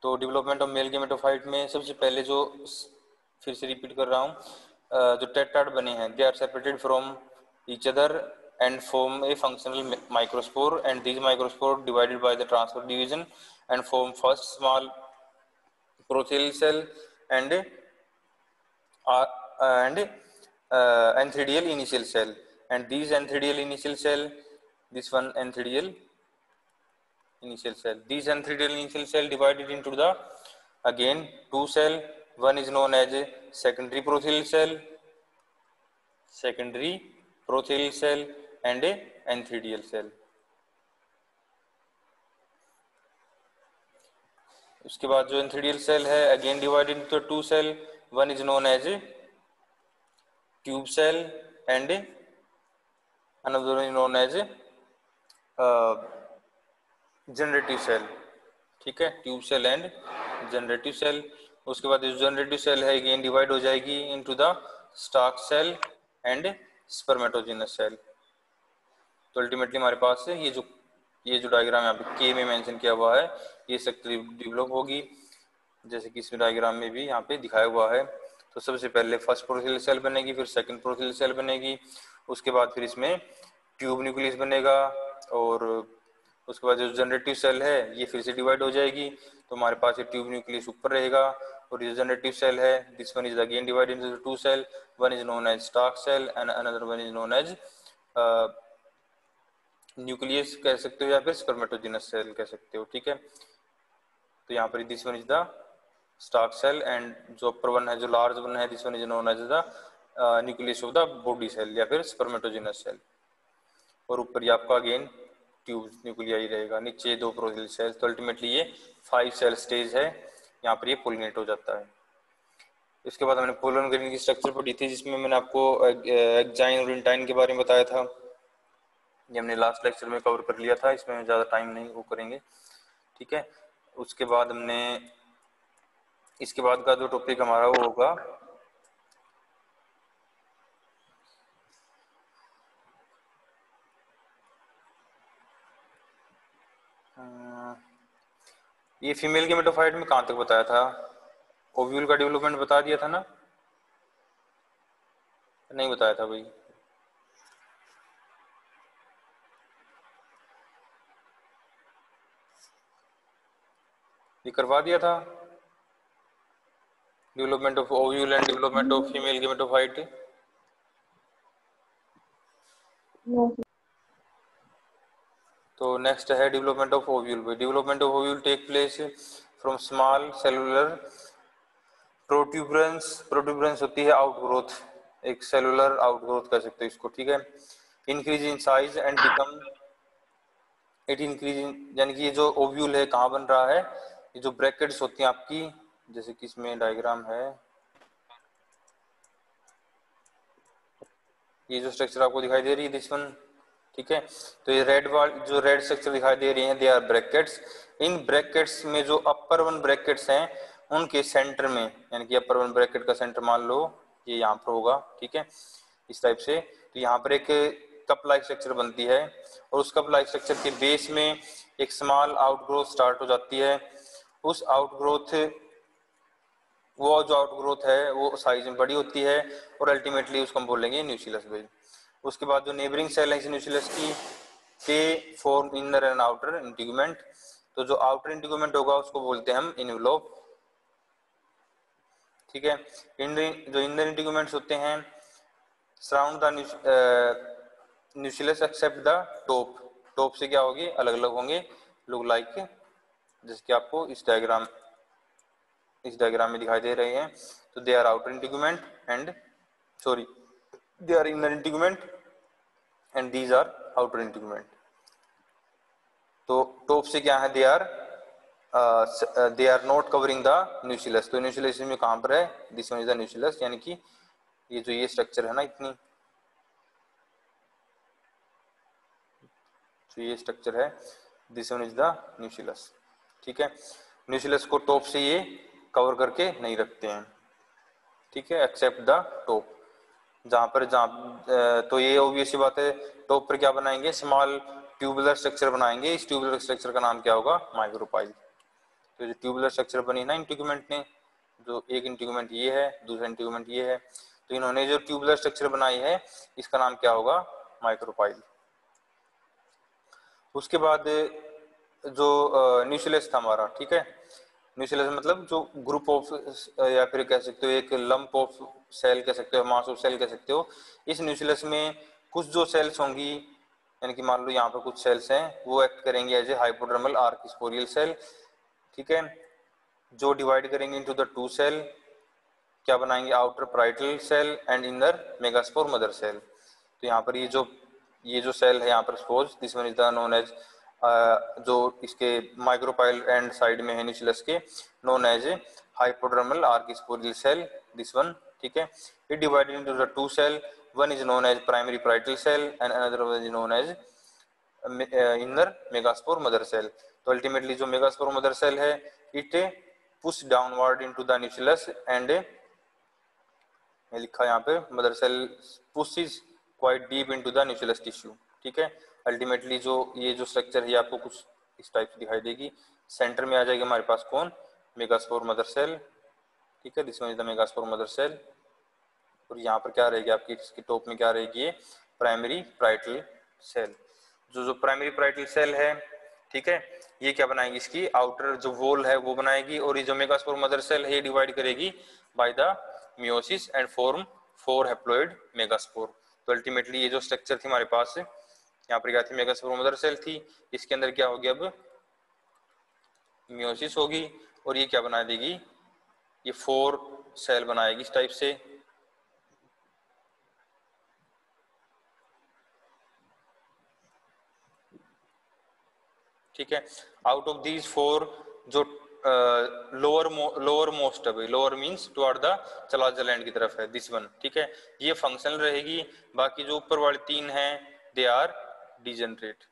तो development of male gametophyte में सबसे पहले जो, फिर से रिपीट कर रहा हूँ, जो टेट्राड बने हैं they are separated from each other and form a functional microspore, and these microspore divided by the transfer division and form first small prothelial cell and antheridial initial cell, and these antheridial initial cell, this one antheridial initial cell, these antheridial initial cell divided into the again two cell. One is known as a secondary prothelial cell, and a antheridial cell. उसके बाद जो antheridial cell है again divided into two cell. One is known as tube cell and another is known as generative cell. ठीक है, tube cell and generative cell. उसके बाद जो generative cell है अगेन डिवाइड हो जाएगी into the stalk cell and spermatogenous cell. तो ultimately हमारे पास है ये जो डायग्राम यहाँ पे के में मेंशन किया हुआ है, ये स्ट्रक्चर डेवलप होगी जैसे कि इस डायग्राम में भी यहाँ पे दिखाया हुआ है. तो सबसे पहले फर्स्ट प्रोथेलियल सेल बनेगी, फिर सेकंड प्रोथेलियल सेल बनेगी, उसके बाद फिर इसमें ट्यूब न्यूक्लियस बनेगा, और उसके बाद जो जनरेटिव सेल है ये फिर से डिवाइड हो जाएगी. तो हमारे पास ये ट्यूब न्यूक्लियस ऊपर रहेगा, और ये जनरेटिव सेल है this one is again divided into two cell. One is known as stalk cell and another one is known as nucleus कह सकते हो या फिर स्पर्मेटोजेनस सेल कह सकते हो. ठीक है, तो यहाँ पर this one is the stalk cell and जो अपर वन है, जो लार्ज वन है, this one is known as the nucleus of the body cell या फिर स्पर्मेटोजेनस सेल. और ऊपर ये आपका अगेन ट्यूब न्यूक्लियाई रहेगा, नीचे दो प्रोथेलियल सेल्स. तो अल्टीमेटली ये 5 सेल स्टेज है, यहाँ पर ये पोलिनेट हो जाता है. इसके बाद हमने पोलन ग्रेन की स्ट्रक्चर पढ़ी थी, जिसमें मैंने आपको एक्जाइन और इंटाइन के बारे में बताया था. ये हमने लास्ट लेक्चर में कवर कर लिया था, इसमें ज़्यादा टाइम नहीं वो करेंगे. ठीक है, उसके बाद हमने इसके बाद का जो टॉपिक हमारा वो होगा ये फीमेल के मेटोफाइट में कहाँ तक बताया था, ओव्यूल का डेवलपमेंट बता दिया था ना, नहीं बताया था भाई? ये करवा दिया था development of ovule and development of female gametophyte. तो नेक्स्ट है development of ovule. Development of ovule take place from small cellular protuberance. Protuberance होती है आउटग्रोथ, एक सेलुलर आउटग्रोथ कह सकते हो इसको. ठीक है, increase in size and become it increase in, यानी कि ये जो ओव्यूल है कहाँ बन रहा है, ये जो ब्रैकेट्स होती हैं आपकी, जैसे कि इसमें डायग्राम है, ये जो स्ट्रक्चर आपको दिखाई दे रही है दिस वन. ठीक है, तो ये जो रेड स्ट्रक्चर दिखाई दे रही हैं दे आर ब्रैकेट्स. इन ब्रैकेट्स में जो अपर वन ब्रैकेट्स हैं उनके सेंटर में, यानी कि अपर वन ब्रैकेट का सेंटर मान लो ये यहाँ पर होगा. ठीक है, इस टाइप से. तो यहाँ पर एक कप लाइक स्ट्रक्चर बनती है, और उस कप लाइक स्ट्रक्चर के बेस में एक स्मॉल आउटग्रोथ स्टार्ट हो जाती है. उस आउटग्रोथ वो जो आउटग्रोथ है वो साइज में बड़ी होती है, और अल्टीमेटली उसको हम बोलेंगे न्यूक्लियस बेस. उसके बाद जो नेबरिंग सेल है इस न्यूक्लियस की, के form inner and outer integument. तो जो आउटर इंटीग्यूमेंट होगा उसको बोलते हैं हम इनवेलॉप. ठीक है, जो इनर इंटीग्यूमेंट्स होते हैं surround the nucleus except the top. Top से क्या होगी, अलग अलग होंगे, लुक लाइक, जैसे कि आपको इस डायग्राम में दिखाई दे रहे हैं. तो they are outer integument and sorry they are inner integument and these are outer integument. तो टॉप से क्या है, they are not covering the nucleus. तो न्यूक्लियस में कहां पर है, this one is the nucleus, यानी कि ये जो ये स्ट्रक्चर है ना इतनी, तो ये स्ट्रक्चर है, this one is the nucleus. ठीक है, न्यूक्लियस को टॉप से ये कवर करके नहीं रखते हैं. ठीक है, एक्सेप्ट द टॉप. तो ये ऑब्वियस बात है, टॉप पर क्या बनाएंगे, स्मॉल ट्यूबुलर स्ट्रक्चर बनाएंगे. इस ट्यूबुलर स्ट्रक्चर का नाम क्या होगा, माइक्रोपाइल. तो तो जो ट्यूबुलर स्ट्रक्चर बनी ना इंटीग्यूमेंट ने, जो एक इंटीग्यूमेंट ये है, दूसरा इंटीग्यूमेंट ये है, तो इन्होंने जो ट्यूबुलर स्ट्रक्चर बनाई है इसका नाम क्या होगा, माइक्रोपाइल। उसके बाद जो न्यूक्लियस था हमारा, ठीक है, न्यूक्लियस मतलब जो ग्रुप ऑफ या फिर कह सकते हो एक लंप ऑफ सेल कह सकते हो, मास ऑफ सेल कह सकते हो। इस न्यूक्लियस में कुछ जो सेल्स होंगी, यानी कि मान लो यहाँ पर कुछ सेल्स हैं, वो एक्ट करेंगे as a hypodermal archesporial cell, ठीक है, जो डिवाइड करेंगे इनटू द टू सेल, क्या बनाएंगे, outer parietal cell and inner megaspore mother cell. तो यहाँ पर ये जो सेल है यहाँ पर suppose this one is the known as, जो इसके माइक्रोपाइल एंड साइड में है न्यूक्लियस के, known as hypodermal archesporial cell, this one, ठीक है। It divided into the two cell, one is known as primary parietal cell and another one is known as inner megaspore mother cell. तो ultimately जो megaspore mother cell है it push downward into the nucleus and लिखा यहाँ पे mother cell pushes quite deep into the nucleus tissue, ठीक है। Ultimately जो ये जो स्ट्रक्चर है आपको कुछ इस टाइप से दिखाई देगी। सेंटर में आ जाएगी हमारे पास कौन, मेगास्पोर मदर सेल, ठीक है, this one is the megaspore mother cell. और यहाँ पर क्या रहेगी आपकी, इसके टॉप में क्या रहेगी, ये प्राइमरी पाराइटल सेल। जो प्राइमरी पाराइटल सेल है, ठीक है, ये क्या बनाएगी, इसकी आउटर जो वॉल है वो बनाएगी, और ये जो मेगास्पोर मदर सेल है ये डिवाइड करेगी by the meiosis and form 4 haploid megaspore. तो अल्टीमेटली ये जो स्ट्रक्चर थी हमारे पास, यहाँ पर क्या थी, मेगास्पोर मदर सेल थी, इसके अंदर क्या होगी अब मियोसिस होगी, और ये क्या बना देगी, ये 4 सेल बनाएगी इस टाइप से, ठीक है। आउट ऑफ दीज 4 जो लोअर मोस्ट है, lower means toward the chalazal end की तरफ है, दिस वन, ठीक है, ये फंक्शनल रहेगी। बाकी जो ऊपर वाले 3 हैं दे आर डिजेनरेट,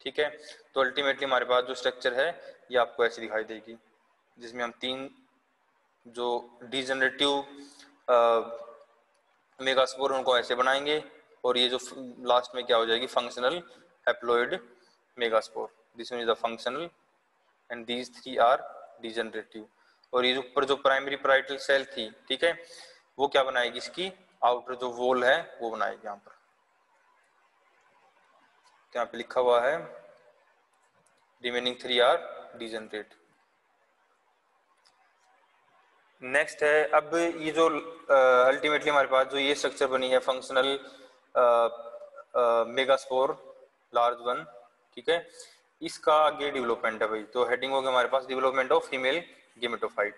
ठीक है। तो अल्टीमेटली हमारे पास जो स्ट्रक्चर है ये आपको ऐसी दिखाई देगी, जिसमें हम 3 जो डिजेनरेटिव मेगास्पोर उनको ऐसे बनाएंगे, और ये जो लास्ट में क्या हो जाएगी, functional haploid megaspore, this one is the functional and these 3 are degenerative. और ये ऊपर जो प्राइमरी पाराइटल सेल थी, ठीक है, वो क्या बनाएगी, इसकी आउटर जो वॉल है वो बनाएगी। यहाँ पर यहाँ पे लिखा हुआ है रिमेनिंग 3 आर डिजेनरेट। नेक्स्ट है, अब ये जो अल्टीमेटली हमारे पास जो ये स्ट्रक्चर बनी है फंक्शनल मेगास्पोर लार्ज वन, ठीक है, इसका आगे डेवलपमेंट है भाई। तो हेडिंग होगी हमारे पास डेवलपमेंट ऑफ फीमेल गेमेटोफाइट।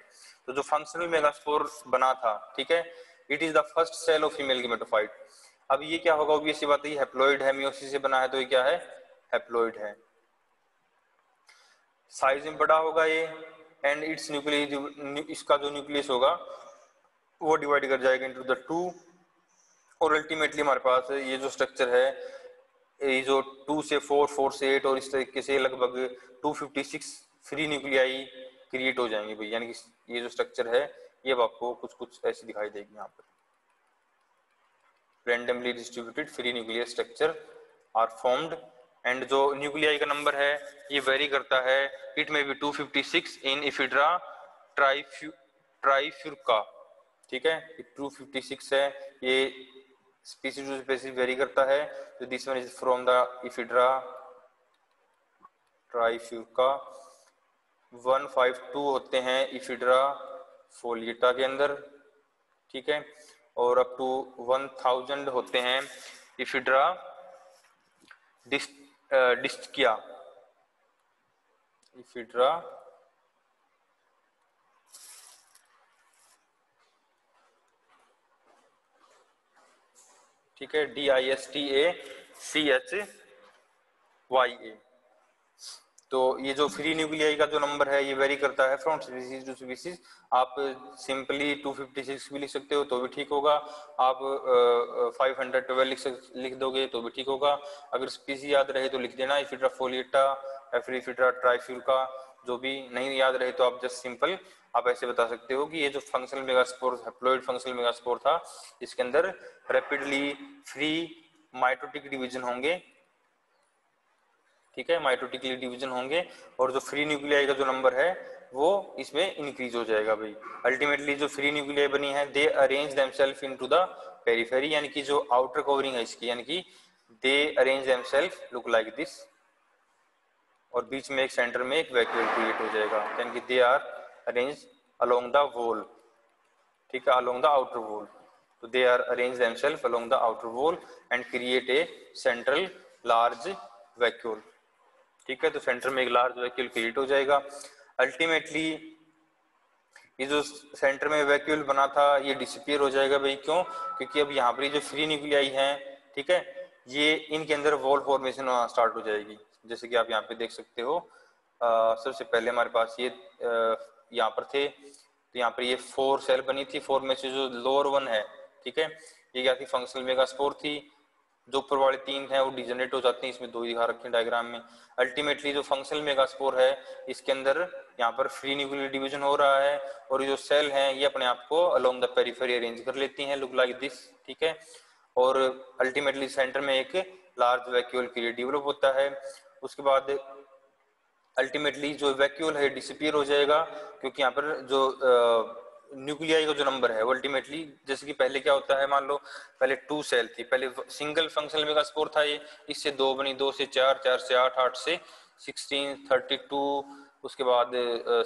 तो जो फंक्शनल मेगास्पोर बना था, ठीक है, it is the first cell of female gametophyte. अब ये क्या होगा, ऑब्वियस सी बात है, हैप्लॉइड है, मियोसिस से बना है, तो ये क्या है, हैप्लॉइड है, साइज में बड़ा होगा ये, एंड इट्स न्यूक्लियस, इसका जो न्यूक्लियस होगा वो डिवाइड कर जाएगा इनटू द 2, और अल्टीमेटली हमारे पास ये जो स्ट्रक्चर है, ये जो 2 से 4, 4 से 8 और इस तरीके से लगभग 256 फ्री न्यूक्लियाई क्रिएट हो जाएंगे भाई। यानी कि ये जो स्ट्रक्चर है ये अब आपको कुछ कुछ ऐसी दिखाई देगी, यहाँ पर randomly distributed free nuclear structure are formed, and जो न्यूक्लियाई का नंबर है ये वेरी करता है, इट में बी 256 इन इफिड्रा ट्राइफ्यूरका, ठीक है, 256 है, ये स्पीसीज टू स्पीसीज वेरी करता है। तो this one is from the Ephedra trifurca. 152 होते हैं इफिड्रा फोलिएटा के अंदर, ठीक है, और अप टू 1000 होते हैं इफिड्रा डिस्किया, इफिड्रा ठीक है, DISTACHYA। तो ये जो फ्री न्यूक्लियाई का जो नंबर है ये वेरी करता है फ्रॉम स्पीसीज टू स्पीसीज। आप सिंपली 256 भी लिख सकते हो तो भी ठीक होगा, आप 512 लिख दोगे तो भी ठीक होगा। अगर स्पीसी याद रहे तो लिख देना इफिड्रा फोलिएटा या फिर इफिड्रा ट्राइफ्यूरका, जो भी नहीं याद रहे तो आप जस्ट सिंपल आप ऐसे बता सकते हो कि ये जो functional megaspore haploid functional megaspore था, इसके अंदर रैपिडली फ्री माइटोटिक डिवीजन होंगे ठीक है, माइटोटिकली डिवीजन होंगे और जो फ्री न्यूक्लियाई का जो नंबर है वो इसमें इंक्रीज हो जाएगा भाई। अल्टीमेटली जो फ्री न्यूक्लियाई बनी है they arrange themselves into the periphery, यानी कि जो आउटर कवरिंग है इसकी, यानी कि they arrange themselves look like this, और बीच में एक सेंटर में एक वैक्यूल क्रिएट हो जाएगा, यानी कि they are arrange along the wall, ठीक है, अलोंग द आउटर वॉल। तो they are arrange themselves along the outer wall and create a central large vacuole, ठीक है। तो सेंटर में एक लार्ज वैक्यूल क्रिएट हो जाएगा। अल्टीमेटली ये जो सेंटर में वैक्यूल बना था ये डिसअपियर हो जाएगा भाई, क्यों? क्योंकि अब यहाँ पर जो फ्री न्यूक्लियाई हैं, ठीक है, ये इनके अंदर वॉल फॉर्मेशन स्टार्ट हो जाएगी। जैसे कि आप यहाँ पे देख सकते हो, सबसे पहले हमारे पास ये यहाँ पर थे, तो यहाँ पर ये 4 सेल बनी थी, 4 में से जो लोअर वन है, ठीक है, ये क्या थी, फंक्शनल मेगास्पोर थी। जो ऊपर वाले 3 हैं वो डिजनरेट हो जाते हैं, इसमें 2 दिखा रखे हैं डायग्राम में। अल्टीमेटली जो फंक्शनल मेगास्पोर है इसके अंदर यहाँ पर फ्री न्यूक्लियर डिवीजन हो रहा है, और जो सेल हैं ये अपने आप को अलोंग द पेरिफेरी अरेंज कर लेती हैं, लुक लाइक दिस, ठीक है। और अल्टीमेटली सेंटर में एक लार्ज वैक्यूल क्रिएट डेवलप होता है। उसके बाद अल्टीमेटली जो वैक्यूल है डिसअपियर हो जाएगा, क्योंकि यहाँ पर जो न्यूक्लियाई का जो नंबर है वो अल्टीमेटली, जैसे कि पहले क्या होता है, मान लो पहले 2 सेल थी, पहले सिंगल फंक्शनल मेगास्पोर था ये, इससे 2 बनी, 2 से 4, 4 से 8, 8 से 16, 32, उसके बाद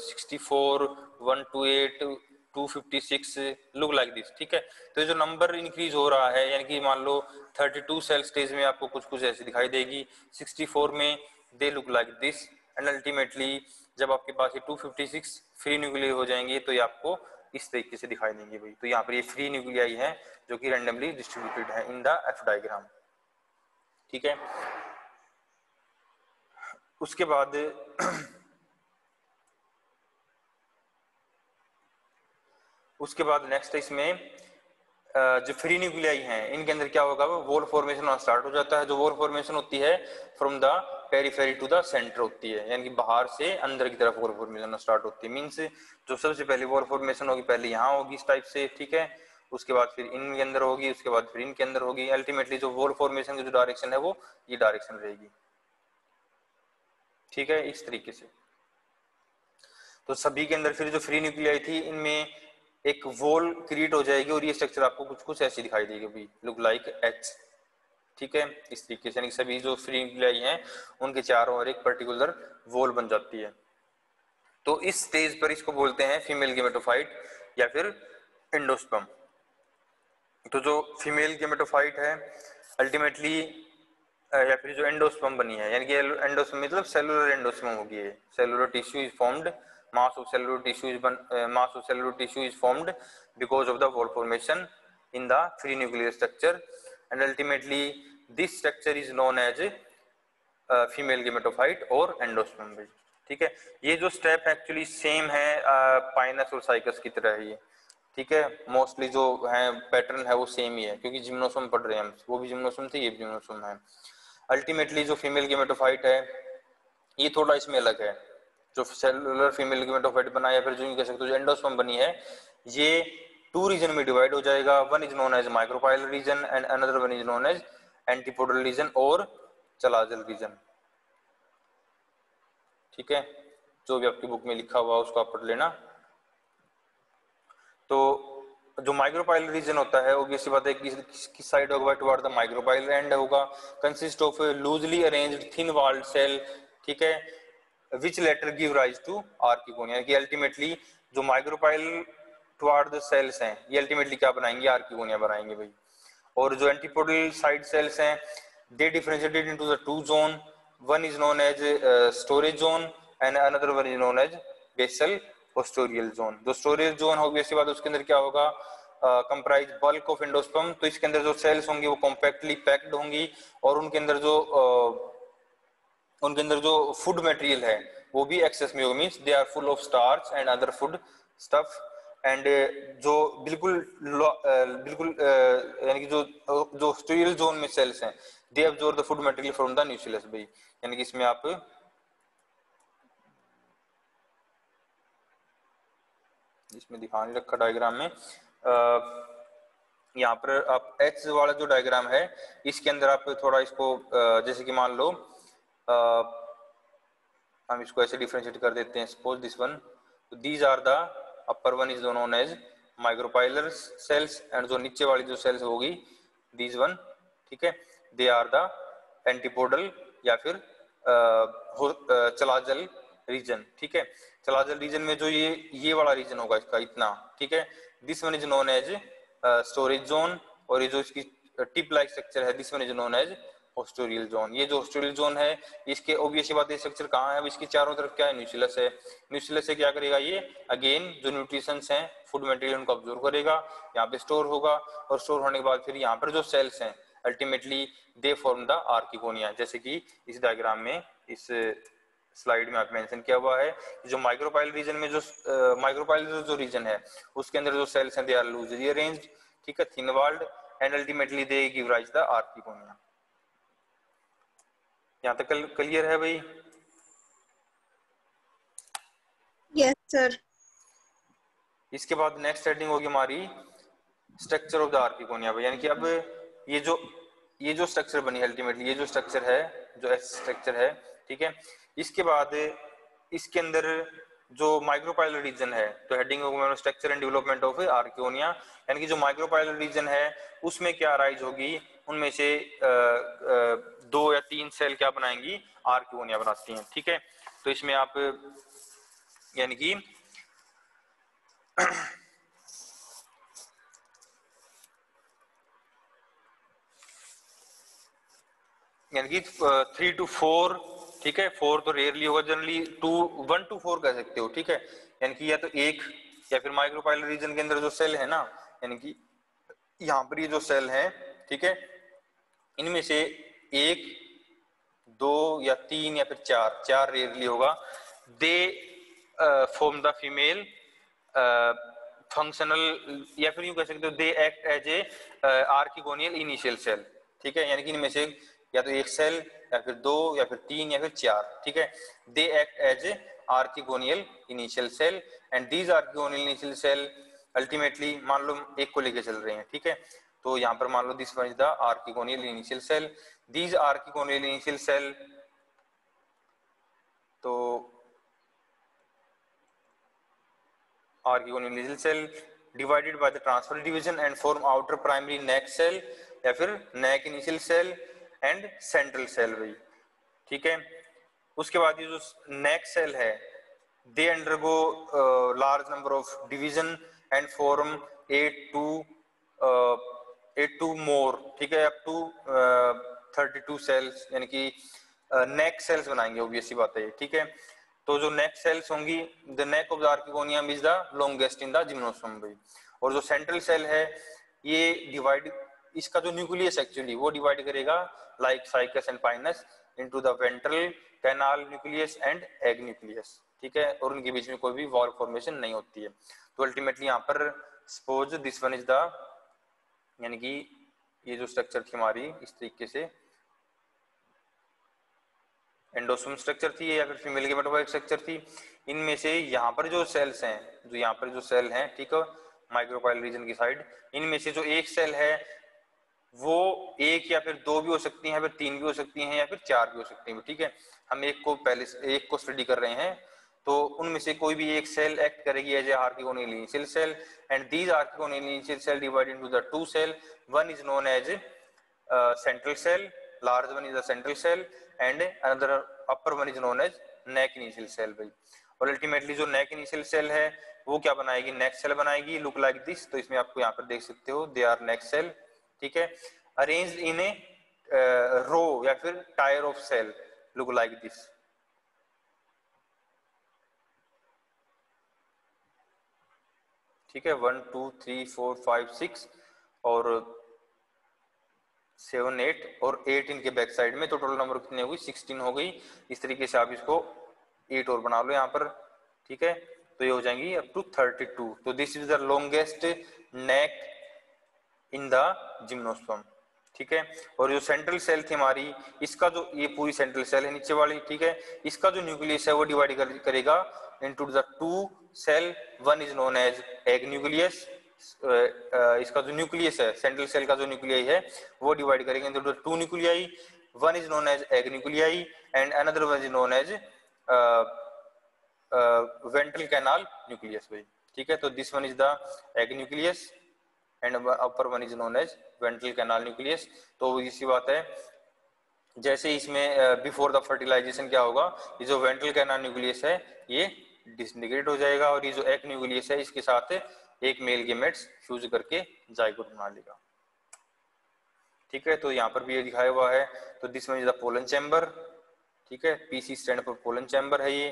64, 128, 256, लुक लाइक दिस, ठीक है। तो ये जो नंबर इंक्रीज हो रहा है, यानी कि मान लो 32 सेल स्टेज में आपको कुछ कुछ ऐसी दिखाई देगी, 64 में they look like this, and ultimately जब आपके पास ये 256 फ्री न्यूक्लियाई हो जाएंगे तो ये आपको इस तरीके से दिखाई देंगे भाई। तो यहाँ पर ये फ्री न्यूक्लियाई है जो कि रैंडमली डिस्ट्रीब्यूटेड है इन द एफ डायग्राम, ठीक है। उसके बाद नेक्स्ट इसमें जो फ्री न्यूक्लियाई हैं इनके अंदर क्या होगा, वो वॉल फॉर्मेशन स्टार्ट हो जाता है। जो वॉल फॉर्मेशन होती है from the periphery to the centre होती है, यानी कि बाहर से अंदर की तरफ वॉल फॉर्मेशन स्टार्ट होती है। मींस जो सबसे पहले वॉल फॉर्मेशन होगी पहले यहाँ होगी इस टाइप से, ठीक है, उसके बाद फिर इनके अंदर होगी, उसके बाद फिर इनके अंदर होगी। अल्टीमेटली जो वॉल फॉर्मेशन की जो डायरेक्शन है वो ये डायरेक्शन रहेगी, ठीक है, इस तरीके से। तो सभी के अंदर फिर जो फ्री न्यूक्लियाई थी इनमें एक वॉल क्रिएट हो जाएगी, और ये स्ट्रक्चर आपको कुछ कुछ ऐसी दिखाई देगी भाई, लुक लाइक एच, ठीक है, इस तरीके से। सभी जो फ्री न्यूक्लियाई हैं उनके चारों ओर एक पर्टिकुलर वॉल बन जाती है। तो इस स्टेज पर इसको बोलते हैं फीमेल गेमेटोफाइट या फिर एंडोस्पर्म। तो जो फीमेल गेमेटोफाइट है अल्टीमेटली या फिर जो एंडोस्पर्म बनी है, यानी कि एंडोस्पर्म मतलब सेलुलर एंडोस्पर्म होगी, ये cellular tissue is formed, mass of cellular tissue is formed because of the wall formation in the free nuclear structure, and ultimately this structure is known as female gametophyte और endosperm, ठीक है। ये जो step actually same है Pinus और cycas की तरह ही, ठीक है, मोस्टली जो है पैटर्न है वो सेम ही है, क्योंकि जिम्नोसोम पढ़ रहे हैं हम, वो भी जिम्नोसोम थे, ये भी जिम्नोसोम है। अल्टीमेटली जो फीमेल गेमेटोफाइट है ये थोड़ा इसमें अलग है, जो सेलुलर फीमेल गेमेटोफाइट बना है, फिर जो कह सकते हो जो एंडोस्पर्म बनी है, ये 2 रीजन में डिवाइड हो जाएगा। One is known as micropylar region and another one is known as antipodal region और चलाजल रीजन, ठीक है, जो भी आपकी बुक में लिखा हुआ उसको आप पढ़ लेना। तो जो माइक्रोपाइलर रीजन होता है ऑब्वियसली बात है किस साइड होगा, टुवर्ड द माइक्रोपाइलर एंड होगा, consist of loosely arranged thin walled cell, ठीक है, which later give rise to archegon, यानी कि अल्टीमेटली जो माइक्रोपाइल टुवर्ड द सेल्स हैं ये अल्टीमेटली क्या बनाएंगे, आर्किगोनिया बनाएंगे भाई। और जो एंटीपोडल साइड सेल्स हैं they differentiated into the 2 zone, one is known as storage zone and another one is known as basal haustorial zone. जो स्टोरेज जोन होगी इसके बाद उसके अंदर क्या होगा, कंप्राइज बल्क ऑफ एंडोस्पर्म, तो इसके अंदर जो सेल्स होंगी वो कॉम्पैक्टली पैक्ड होंगी, और उनके अंदर जो फूड मटेरियल है वो भी एक्सेस में होगा, means they are full of starch and other food stuff, and जो बिल्कुल यानी कि जो स्टीरियल जोन में सेल्स हैं they absorb the food material from the nucleus भाई, यानी कि इसमें आप इसमें दिखा नहीं रखा डायग्राम में, यहाँ पर आप एच वाला जो डायग्राम है इसके अंदर आप थोड़ा इसको जैसे कि मान लो हम इसको ऐसे डिफरेंशिएट कर देते हैं, सपोज दिस वन, तो these are the upper one is known as micropylar cells, and जो नीचे वाली जो सेल्स होगी दीज वन, ठीक है, दे आर द एंटीपोडल या फिर चलाजल रीजन, ठीक है। चलाजल रीजन में जो ये वाला रीजन होगा इसका इतना, ठीक है, this one is known as storage zone, और ये जो इसकी टिप लाइक स्ट्रक्चर है this one is known as haustorial zone. ये जो होस्टोरियल जोन है इसके ऑब्वियस बात है स्ट्रक्चर कहाँ है, अब इसकी चारों तरफ क्या है, न्यूक्लियस है। न्यूक्लियस से क्या करेगा ये, अगेन जो न्यूट्रिशंस हैं फूड मटेरियल उनको अब्जॉर्ब करेगा, यहाँ पे स्टोर होगा, और स्टोर होने के बाद फिर यहाँ पर जो सेल्स हैं ultimately they form the archegonia, जैसे कि इस डायग्राम में इस स्लाइड में आप मेंशन किया हुआ है। जो माइक्रोपाइल रीजन में जो माइक्रोपाइल जो रीजन है उसके अंदर जो सेल्स हैं दे आर लूजली अरेंज्ड, ठीक है, thin walled, and ultimately they give rise the archegonia. यहाँ तक क्लियर है भाई? Yes sir. इसके बाद नेक्स्ट हेडिंग होगी हमारी स्ट्रक्चर ऑफ द आर्किगोनिया, यानी कि अब ये जो स्ट्रक्चर बनी अल्टीमेटली, ये जो स्ट्रक्चर है जो एस स्ट्रक्चर है, ठीक है, इसके बाद इसके अंदर जो माइक्रोपाइलर रीजन है, तो हेडिंग होगी structure and development of archegonia, यानी कि जो माइक्रोपाइलर रीजन है उसमें क्या राइज होगी, उनमें से 2 या 3 सेल क्या बनाएंगी, आर्किगोनिया बनाती हैं, ठीक है। तो इसमें आप यानी कि यानी कि 3 to 4, ठीक है, 4 तो रेयरली होगा, जनरली 1 to 4 कह सकते हो, ठीक है, यानी कि या तो एक या फिर माइक्रोपाइलर रीजन के अंदर जो सेल है ना, यानी कि यहाँ पर ये जो सेल है, ठीक है, इनमें से 1, 2 या 3 या फिर 4 रेयरली होगा, they form the female functional, या फिर यूं कह सकते हो they act as a archegonial initial cell, ठीक है, यानी कि इनमें से या तो एक सेल या फिर 2 या फिर 3 या फिर 4, ठीक है, they act as a archegonial initial cell, and these archegonial initial cell ultimately मान लो एक को लेके चल रहे हैं, ठीक है, तो यहाँ पर मान लो this one is the archegonial initial cell, these archegonial initial cell, तो archegonial initial cell divided by the transfer division and form outer primary neck cell या फिर neck initial cell and central cell भाई, ठीक है। उसके बाद ये जो नेक सेल है they undergo large number of division and form 8 to मोर, ठीक है, अप टू 32 सेल्स, यानी कि नेक सेल्स बनाएंगे, ऑब्वियस सी बात है, ठीक है। तो जो नेक सेल्स होंगी, the neck of the archegonium is the longest in the gymnosperm भाई, और जो सेंट्रल सेल है ये डिवाइड, इसका जो न्यूक्लियस एक्चुअली वो डिवाइड करेगा like cycas and Pinus into the ventral canal nucleus and egg nucleus, ठीक है, और उनके बीच में कोई भी वॉल फॉर्मेशन नहीं होती है। तो अल्टीमेटली यहाँ पर suppose this one is the, यानी कि ये जो स्ट्रक्चर थी हमारी इस तरीके से एंडोसोम स्ट्रक्चर थी या फिर फीमेल गेमेटोफाइट स्ट्रक्चर थी, इनमें से यहाँ पर जो सेल्स हैं, जो यहाँ पर जो सेल हैं, ठीक है, माइक्रोपाइल रीजन की साइड, इनमें से जो एक सेल है वो 1 या फिर 2 भी हो सकती हैं, या फिर 3 भी हो सकती हैं, या फिर 4 भी हो सकती हैं, ठीक है। हम एक को स्टडी कर रहे हैं, तो उनमें से कोई भी एक सेल एक्ट करेगी as a archegonial initial cell, and these archegonial initial cell divide into the 2 cell, one is known as central cell, large one is the central cell and another upper one is known as neck initial cell भाई। और ultimately जो neck initial cell है वो क्या बनाएगी, neck cell बनाएगी, look like this, तो इसमें आपको यहाँ पर देख सकते हो they are neck cell, ठीक है, arranged in a row या फिर tier of cell look like this, ठीक है, 1 2 3 4 5 6 और 7 8 और 8 इनके बैक साइड में, तो टोटल नंबर कितनी हो गई, 16 हो गई। इस तरीके से आप इसको 8 और बना लो यहाँ पर, ठीक है, तो ये हो जाएंगी अप टू 32। तो this is the longest neck in the gymnosperm, ठीक है। और जो सेंट्रल सेल थी हमारी, इसका जो ये पूरी सेंट्रल सेल है नीचे वाली, ठीक है, इसका जो न्यूक्लियस है वो डिवाइड करेगा into the 2 cell, one is known as egg nucleus, इसका जो न्यूक्लियस है सेंट्रल सेल का जो न्यूक्लियाई है वो डिवाइड करेंगे into 2 nuclei, one is known as egg nuclei and another one is known as ventral canal nucleus भाई, ठीक है। तो this one is the egg nucleus and upper one is known as ventral canal nucleus. तो इसी बात है, जैसे इसमें बिफोर द फर्टिलाइजेशन क्या होगा, ये जो वेंट्रल कैनाल न्यूक्लियस है ये डिसइंटीग्रेट हो जाएगा और ये जो एग न्यूक्लियस है इसके साथ एक मेल गेमेट्स फ्यूज करके जाइगोट बना लेगा, ठीक है। तो यहाँ पर भी ये दिखाया हुआ है। तो this one is the pollen chamber, ठीक है। PC stand for pollen chamber है ये,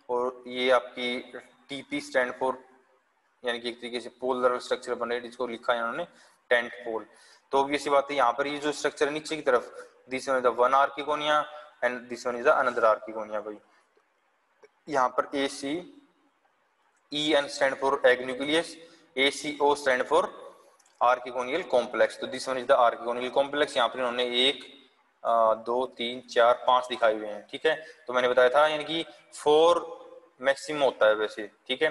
और ये आपकी टीपी स्टैंड फॉर, यानी कि एक तरीके से पोलर स्ट्रक्चर बने जिसको लिखा है इन्होंने टेंट पोल। तो ऑब्वियस बात है यहाँ पर ये जो स्ट्रक्चर है नीचे की तरफ, this one is the one archegonia and this one is the another archegonia भाई। यहाँ पर A C E N stand for egg nucleus, A C O stand for archegonial complex. तो this one is the archegonial complex. यहाँ पर इन्होंने 1 2 3 4 5 दिखाए हुए हैं, ठीक है। तो मैंने बताया था यानी कि 4 मैक्सिमम होता है वैसे, ठीक है।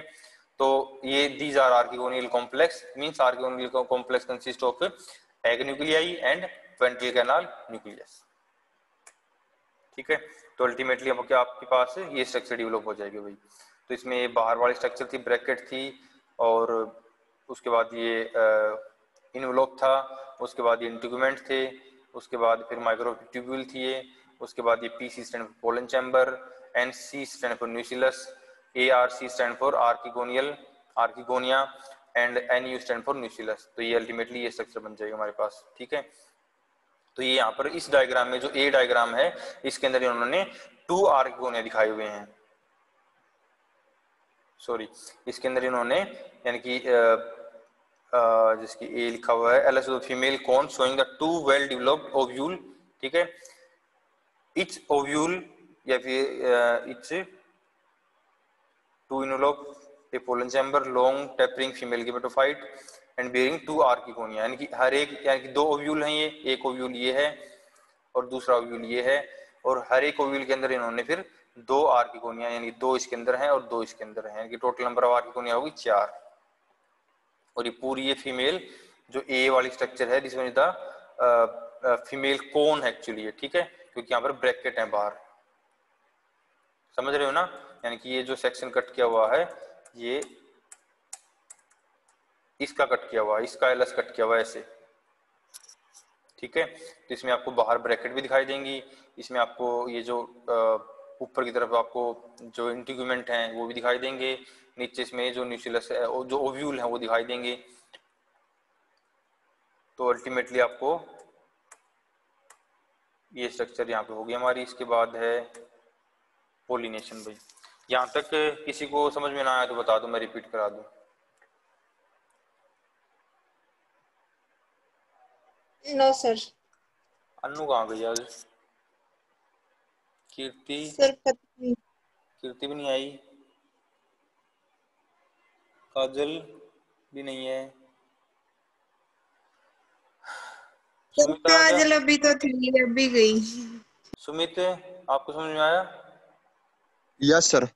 तो ये these are archegonial complex, means archegonial complex consist of egg nuclei and ventral canal nucleus, ठीक है। तो अल्टीमेटली आपके पास ये स्ट्रक्चर डेवलप हो जाएगी भाई। तो इसमें बाहर वाली स्ट्रक्चर थी, ब्रैकेट थी, और उसके बाद ये इनवलॉप था, उसके बाद ये इंटीग्यूमेंट थे, उसके बाद फिर माइक्रोट्यूब्यूल थी ये, उसके बाद ये PC stand for pollen chamber, NC stand for nucleus, ARC stand for archegonia and NU stand for nucleus. तो ये अल्टीमेटली ये स्ट्रक्चर बन जाएगा हमारे पास, ठीक है। तो ये यहाँ पर इस डायग्राम में जो ए डायग्राम है इसके अंदर इन्होंने 2 आर्किगोनिया दिखाए हुए हैं, सॉरी इसके अंदर इन्होंने यानी कि जिसकी ए लिखा हुआ है LS female cone showing the 2 well developed ovule, ठीक है। इच ओव्यूल या फिर each 2 envelop a pollen chamber long tapering female gametophyte and bearing 2 archegonia, यानी कि हर एक यानी कि 2 ओव्यूल हैं, ये एक ओव्यूल ये है और दूसरा ओव्यूल ये है, और हर एक ओव्यूल के अंदर इन्होंने फिर 2 आर्किगोनिया यानी 2 इसके अंदर हैं और 2 इसके अंदर हैं, यानी कि टोटल नंबर ऑफ आर्किगोनिया होगी 4। और ये पूरी ये फीमेल जो ए वाली स्ट्रक्चर है जिसमें द फीमेल कोन एक्चुअली है, ठीक है, क्योंकि यहाँ पर ब्रैकेट है बाहर, समझ रहे हो ना। यानी कि ये जो सेक्शन कट किया हुआ है ये इसका कट किया हुआ है, इसका एलएस कट किया हुआ है ऐसे, ठीक है। तो इसमें आपको बाहर ब्रैकेट भी दिखाई देंगी, इसमें आपको ये जो ऊपर की तरफ आपको जो इंटीग्यूमेंट हैं वो भी दिखाई देंगे, नीचे इसमें जो न्यूक्लियस है जो ओव्यूल है वो दिखाई देंगे। तो अल्टीमेटली आपको ये स्ट्रक्चर यहाँ पे होगी हमारी। इसके बाद है पोलिनेशन भाई। यहाँ तक किसी को समझ में ना आया तो बता दो, मैं रिपीट करा दूं। No sir. अन्नू कहाँ गई आज? कीर्ति? सर पता नहीं। कीर्ति भी नहीं आई, काजल भी नहीं है, सुमित आ गया? काजल अभी तो थी, अभी गई। सुमित आपको समझ में आया? Yes sir.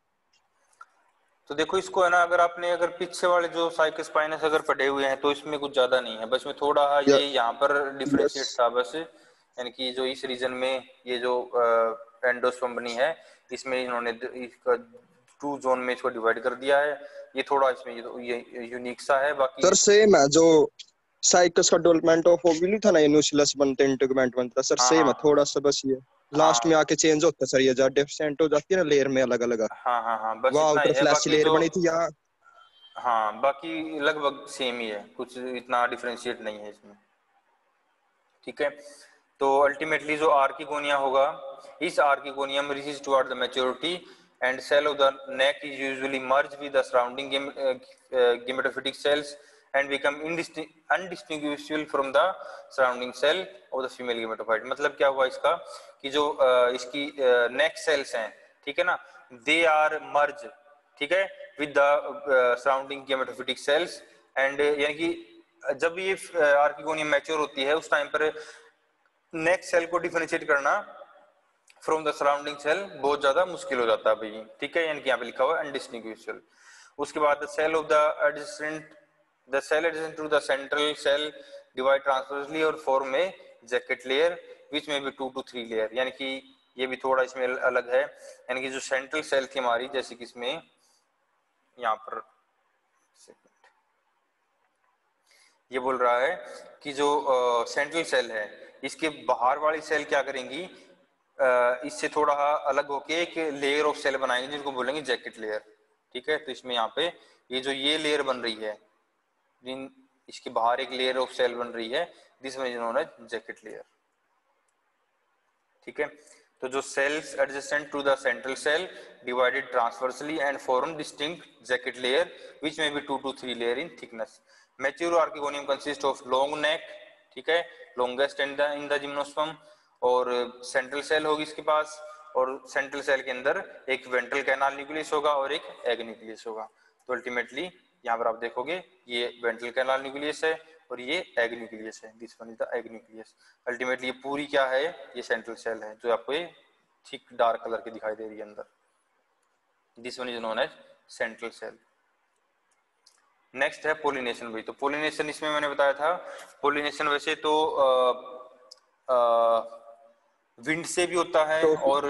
तो देखो इसको है ना, अगर पीछे वाले जो साइकस स्पाइनस अगर पढ़े हुए हैं तो इसमें कुछ ज्यादा नहीं है, बस में थोड़ा ये यहाँ पर डिफरेंशिएट था बस, यानी कि जो इस रीजन में ये जो एंडोस्पर्म बनी है इसमें इन्होंने इसका 2 जोन में इसको डिवाइड कर दिया है, ये थोड़ा इसमें ये यूनिक सा है। बाकी सर सेम है जो साइकस का डेवलपमेंट ऑफ ओव्यूल था ना, ये न्यूक्लियस बनते इंटीग्यूमेंट बनता सर, सेम है थोड़ा सा, बस ये लास्ट में आके चेंज होता सर, ये जब डिफरेंट हो जाती है ना लेयर में अलग अलग। हाँ बस वो इतना ही आउटर है, फ्लैश लेयर बनी थी यहाँ। हाँ बाकी लगभग सेम ही है, कुछ इतना डिफरेंशिएट नहीं है इसमें, ठीक है। तो अल्टीमेटली जो आर्किगोनिया होगा, इस archegonium reaches toward the maturity and cell of the neck is usually merge with the surrounding gametophytic cells and become indistinguishable from the surrounding cell of the female gametophyte. मतलब क्या हुआ इसका कि जो इसकी नेक सेल्स हैं, ठीक है ना, दे आर मर्ज, ठीक है, with the surrounding gametophytic cells and, यानी कि जब ये आर्किगोनियम मैच्योर होती है उस टाइम पर नेक्स्ट सेल को डिफरेंशिएट करना फ्रॉम द सराउंडिंग सेल बहुत ज्यादा मुश्किल हो जाता है भाई, ठीक है, यानी कि यहाँ पे लिखा हुआ है अनडिस्टिंग्विशेबल। उसके बाद the cell of the cell adjacent to the central cell divide transversely और form a jacket layer which may be 2 to 3 layer, यानी कि ये भी थोड़ा इसमें अलग है। यानी कि जो सेंट्रल सेल थी हमारी, जैसे कि इसमें यहाँ पर ये बोल रहा है कि जो सेंट्रल सेल है इसके बाहर वाली सेल क्या करेंगी, इससे थोड़ा अलग होके एक लेयर ऑफ सेल बनाएंगे जिनको बोलेंगे जैकेट लेयर। ठीक है, तो इसमें यहाँ पे ये लेयर बन रही है, इसके बाहर एक लेयर ऑफ सेल बन रही है, this one is known as jacket layer. ठीक है, तो जो cells adjacent to the central cell divided transversely and form distinct jacket layer which may be 2 to 3 layer in thickness. Mature archegonium consist of long neck, ठीक है, longest in the gymnosperm, और central cell होगी इसके पास, और central cell के अंदर एक ventral canal nucleus होगा और एक एग न्यूक्लियस होगा। तो अल्टीमेटली यहाँ पर आप देखोगे ये वेंट्रल कैनाल न्यूक्लियस है और ये एग न्यूक्लियस है, this one is the egg nucleus. Ultimately ये पूरी क्या है, ये सेंट्रल सेल है जो आपको ये थिक डार्क कलर की दिखाई दे रही है अंदर, this one is known as central cell. Next है पोलिनेशन भाई। तो पोलिनेशन इसमें मैंने बताया था, पोलिनेशन वैसे तो विंड से भी होता है और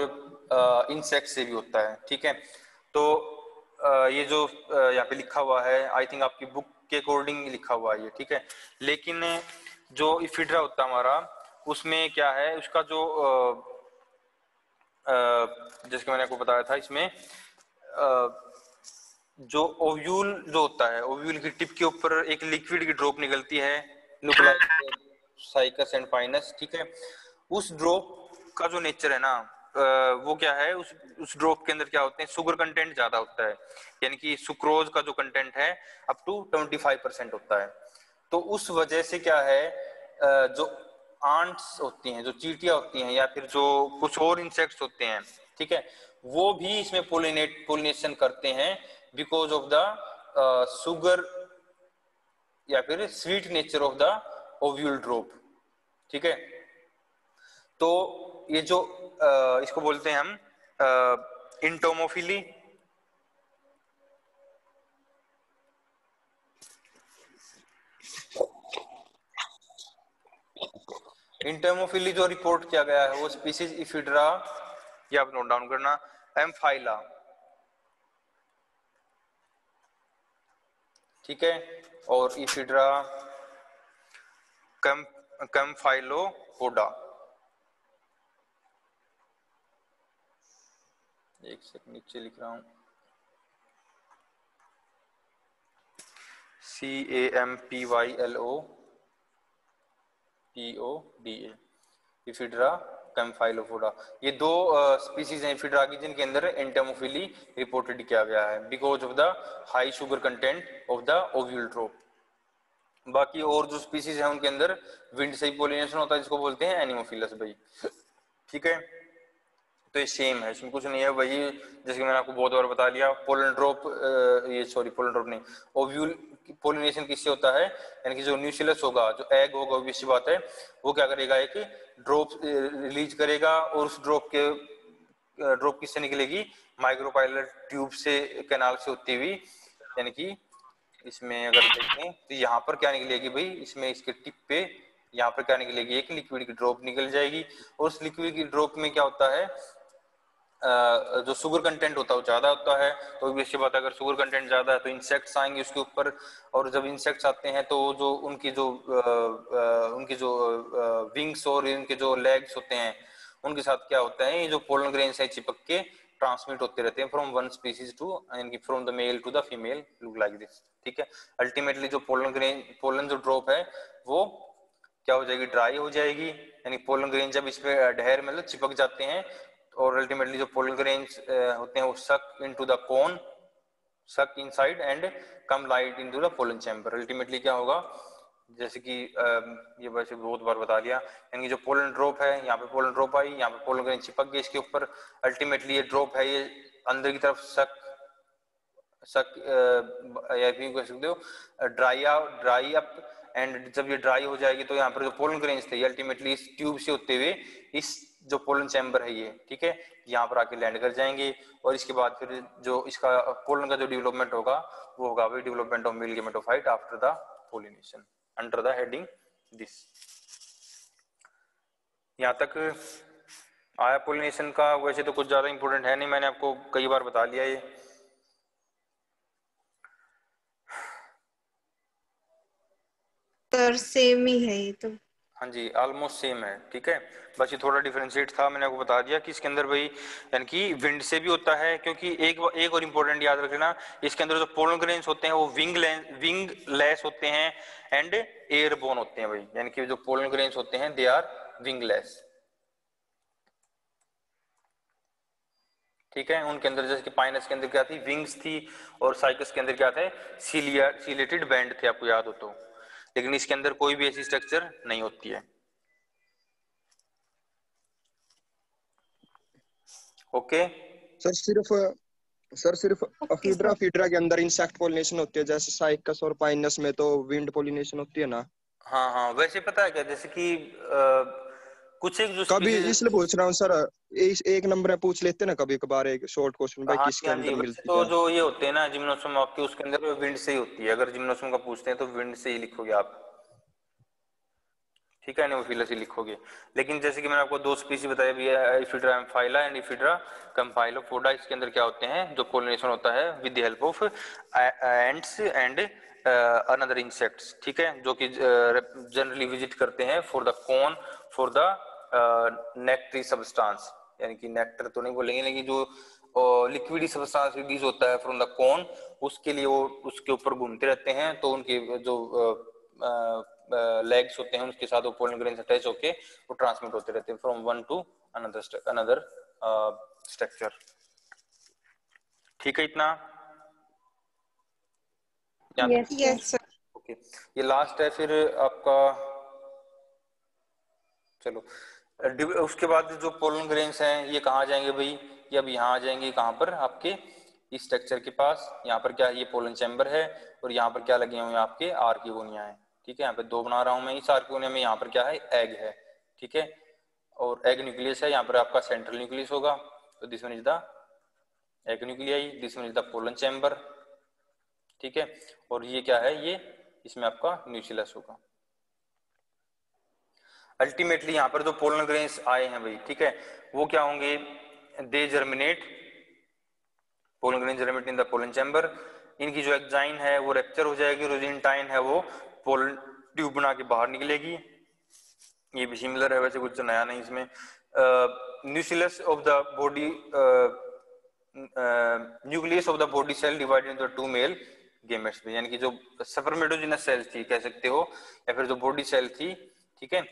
इंसेक्ट से भी होता है। ठीक है, तो ये जो यहाँ पे लिखा हुआ है, आई थिंक आपकी बुक के अकॉर्डिंग लिखा हुआ है ये, ठीक है, लेकिन जो इफिड्रा होता है हमारा, उसमें क्या है, उसका जो जैसे मैंने आपको बताया था, इसमें जो ओव्यूल जो होता है, ओव्यूल की टिप के ऊपर एक लिक्विड की ड्रॉप निकलती है, साइकस एंड फाइनस। ठीक है, उस ड्रॉप का जो नेचर है ना, वो क्या है, उस ड्रॉप के अंदर क्या होते हैं, शुगर कंटेंट ज्यादा होता है, यानी कि सुक्रोज का जो कंटेंट है अप टू 25% होता है। तो उस वजह से क्या है, जो आंट्स होती हैं, जो चींटियां होती हैं, या फिर जो कुछ और इंसेक्ट्स होते हैं, ठीक है, वो भी इसमें पोलिनेशन करते हैं बिकॉज ऑफ द शुगर या फिर sweet nature of the ovule drop. ठीक है, तो ये जो इसको बोलते हैं हम इंटोमोफिली। इंटोमोफिली जो रिपोर्ट किया गया है वो स्पीसीज इफिड्रा, ये आप नोट डाउन करना, एम्फाइला, ठीक है, और इफिड्रा, कैम्फाइलोपोडा। एक सेकंड नीचे लिख रहा हूं, CAMPYLOPODA, इफिड्रा, कैम्फाइलोपोडा। ये दो स्पीसीज हैं इफिड्रा की जिनके अंदर एंटेमोफिली रिपोर्टेड किया गया है because of the high sugar content of the ovule drop. बाकी और जो स्पीसीज है उनके अंदर विंड से ही पोलिनेशन होता है, जिसको बोलते हैं एनिमोफिलस भाई। ठीक है, तो ये सेम है, इसमें कुछ नहीं है, वही जैसे कि मैंने आपको बहुत बार बता लिया। पोलन ड्रॉप, पोलन ड्रॉप नहीं, ओव्यूल पोलिनेशन किससे होता है, यानी कि जो न्यूक्लियस होगा, जो एग होगा, obvious सी बात है, वो क्या करेगा, एक ड्रॉप रिलीज करेगा, और उस ड्रॉप किससे निकलेगी, माइक्रोपाइलर ट्यूब से, कैनाल से होती हुई, यानी कि इसमें अगर देखें तो यहाँ पर क्या निकलेगी भाई, इसमें इसके टिप पे यहाँ पर क्या निकलेगी, एक लिक्विड की ड्रॉप निकल जाएगी, और उस लिक्विड की ड्रॉप में क्या होता है, जो शुगर कंटेंट होता है वो ज्यादा होता है। तो वैसी बात है, अगर शुगर कंटेंट ज्यादा है तो इंसेक्ट्स आएंगे उसके ऊपर, और जब इंसेक्ट्स आते हैं तो जो उनकी जो विंग्स और उनके जो लेग्स होते हैं, उनके साथ क्या होता है, ये जो पोलन ग्रेन्स है चिपक के ट्रांसमिट होते रहते हैं फ्रॉम वन स्पीसीज टू, यानी from the male to the female, look like this. ठीक है, अल्टीमेटली जो पोलन जो ड्रॉप है वो क्या हो जाएगी, ड्राई हो जाएगी, यानी पोलन ग्रेन जब इस पे ढेर मतलब चिपक जाते हैं, और अल्टीमेटली जो पोलन ग्रेन्स होते हैं वो सक इनटू द कोन, सक inside and come light into the pollen chamber. Ultimately क्या होगा, जैसे कि ये वैसे बहुत बार बता लिया, यानी जो पोलन ड्रॉप है, यहाँ पे पोलन ड्रॉप आई, यहाँ पे पोलन ग्रेन चिपक गई इसके ऊपर, अल्टीमेटली ये ड्रॉप है, ये अंदर की तरफ या फिर कह सकते हो ड्राई अप, एंड जब ये ड्राई हो जाएगी तो यहाँ पर जो पोलन ग्रेन्स थे अल्टीमेटली इस ट्यूब से होते हुए इस जो पोलन चैम्बर है ये, ठीक है, यहाँ पर आके लैंड कर जाएंगे, और इसके बाद फिर जो इसका पोलन का जो डेवलपमेंट होगा वो होगा वही development of male gametophyte after the pollination, under the heading this. यहाँ तक आया पोलिनेशन का? वैसे तो कुछ ज्यादा इंपॉर्टेंट है नहीं, मैंने आपको कई बार बता लिया ये। सर सेम ही है ये तो। हाँ जी, ऑलमोस्ट सेम है, ठीक है। बस ये थोड़ा डिफरेंशिएट था, मैंने आपको बता दिया कि इसके अंदर भाई यानी कि विंड से भी होता है, क्योंकि एक और इम्पोर्टेंट याद रखना, इसके अंदर जो पोलन ग्रेन्स होते हैं वो विंग लेस होते हैं एंड एयरबोर्न होते हैं भाई, यानी कि जो पोलन ग्रेन्स होते हैं दे आर विंग लेस, ठीक है। उनके अंदर जैसे कि पाइनस के अंदर क्या थी, विंग्स थी, और साइकस के अंदर क्या थे, सिलेटेड बैंड थे, आपको याद हो तो। लेकिन इसके अंदर कोई भी ऐसी स्ट्रक्चर नहीं होती है। ओके सर सिर्फ ओके अफीड्रा सर। फीड्रा के अंदर इंसेक्ट पोलिनेशन होती है, जैसे साइकस और पाइनस में तो विंड पोलिनेशन होती है ना। हाँ हाँ, वैसे पता है क्या, जैसे कि कुछ एक जो कभी स्पीशीज, इसलिए पूछ रहा हूँ सर, एक नंबर में पूछ लेते ना कभी कभार एक शॉर्ट क्वेश्चन, भाई हाँ जी किसके हाँ जी, अंदर वैसे मिलती तो है। जो ये होते हैं ना जिम्नोस्पर्म आपके, उसके अंदर विंड से ही होती है। अगर जिम्नोस्पर्म का पूछते हैं तो विंड से ही लिखोगे आप, ठीक है, नेमोफिलस ही लिखोगे। लेकिन जैसे कि मैंने आपको दो स्पीसी बताया भी है, इफिड्रा एम्फाइला एंड इफिड्रा कंपाइलोपोडा, इसके अंदर क्या होते हैं, जो पोलिनेशन होता है with the help of ants and another insects, ठीक है, जो कि जनरली विजिट करते हैं for the cone, for the nectary substance, यानी कि नेक्टर तो नहीं बोलेंगे, लेकिन जो लिक्विडी सब्सटेंस रिलीज होता है फ्रॉम द कोन, उसके लिए वो उसके ऊपर घूमते रहते हैं। तो उनके जो लेग्स होते हैं उसके साथ वो पोलन ग्रेन अटैच होके वो ट्रांसमिट होते रहते हैं from one two another structure, ठीक है इतना। Yes sir. ओके, ये लास्ट है फिर आपका। चलो, उसके बाद जो पोलन ग्रेन्स हैं ये कहाँ जाएंगे भाई, ये अब यहाँ आ जाएंगे, कहाँ पर, आपके इस स्ट्रक्चर के पास। यहाँ पर क्या है, ये पोलन चैम्बर है, और यहाँ पर क्या लगे हुए हैं, आपके आर्किगोनिया है, ठीक है। यहाँ पे दो बना रहा हूं मैं, इस आर्किगोनिया में यहाँ पर क्या है, एग है, ठीक है, और एग न्यूक्लियस है। यहाँ पर आपका सेंट्रल न्यूक्लियस होगा, तो this one is the egg nuclei, this one is the pollen chamber, ठीक है। और ये क्या है, ये इसमें आपका न्यूक्लियस होगा। अल्टीमेटली यहाँ पर जो पोलन ग्रेन्स आए हैं भाई, ठीक है, वो क्या होंगे, they germinate, pollen grain germinate in the pollen chamber. इनकी जो एक्जाइन है वो रेप्चर हो जाएगी, रोजेंटाइन है वो पोलन ट्यूब बना के बाहर निकलेगी। ये भी सिमिलर है, वैसे कुछ नया नहीं इसमें। Nucleus of the body, nucleus of the body cell divided into two male gametes, यानी कि जो स्पर्मेटोजेनस सेल थी कह सकते हो, या फिर जो बॉडी सेल थी, ठीक है,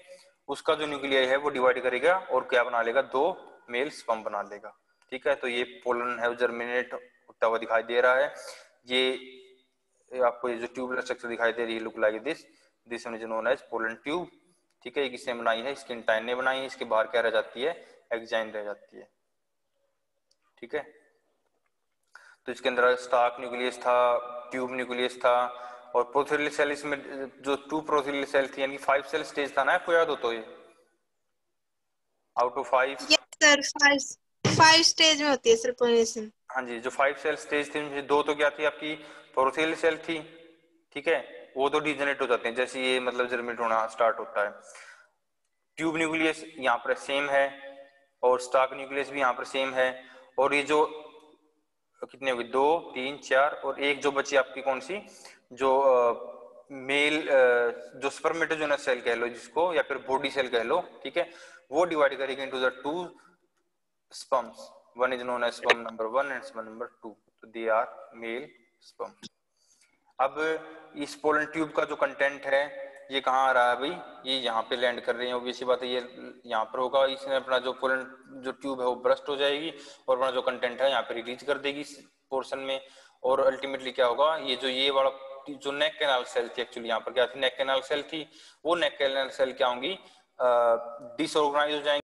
उसका जो न्यूक्लियाई है वो डिवाइड करेगा और क्या बना लेगा, दो मेल स्पर्म बना लेगा, ठीक है। तो ये पोलन है जर्मिनेट होता हुआ दिखाई दे रहा है। ये आपको ये जो ट्यूबुलर स्ट्रक्चर दिखाई दे रही है, look like this one is known as pollen tube, ठीक है। ये किसने बनाई है, स्किनटाइन ने बनाई है। इसके बाहर क्या रह जाती है, एक्जाइन रह जाती है, ठीक है। तो इसके अंदर स्टार्क न्यूक्लियस था, ट्यूब न्यूक्लियस था, और प्रोथेलियल सेल, इसमें जो टू प्रोथेलियल सेल थी, यानी 5 सेल स्टेज था ना, आपको याद हो तो, ये out of 5। Yes sir, 5 stage में होती है सर पोलिनेशन। हाँ जी, जो 5 सेल स्टेज थी उनमें दो तो क्या थी, आपकी प्रोथेलियल सेल थी, ठीक है, वो तो डिजेनरेट हो जाते हैं जैसे ये मतलब जर्मिनेट होना स्टार्ट होता है। ट्यूब न्यूक्लियस यहाँ पर सेम है, और स्टार्क न्यूक्लियस भी यहाँ पर सेम है। और ये जो कितने हुए, 2 3 4, और एक जो बची आपकी कौन सी, जो मेल जो स्पर्मेटोजेनस सेल कह लो जिसको, या फिर बॉडी सेल कह लो, ठीक है, वो डिवाइड करेगी into the two sperms, one is known as sperm number 1 and sperm number 2, तो दे आर मेल स्पर्म। अब इस पोलन ट्यूब का जो कंटेंट है ये कहाँ आ रहा है भाई, ये यहाँ पे लैंड कर रही है, ऑब्वियसली बात है ये यहाँ पर होगा। इसने अपना जो पोलन जो ट्यूब है वो ब्रस्ट हो जाएगी, और अपना जो कंटेंट है यहाँ पे रिलीज कर देगी इस पोर्शन में। और अल्टीमेटली क्या होगा, ये वाला जो नेक कैनाल सेल थी, एक्चुअली यहाँ पर क्या थी, नेक कैनाल सेल थी, वो नेक कैनाल सेल क्या होंगी, डिसऑर्गेनाइज हो जाएंगी।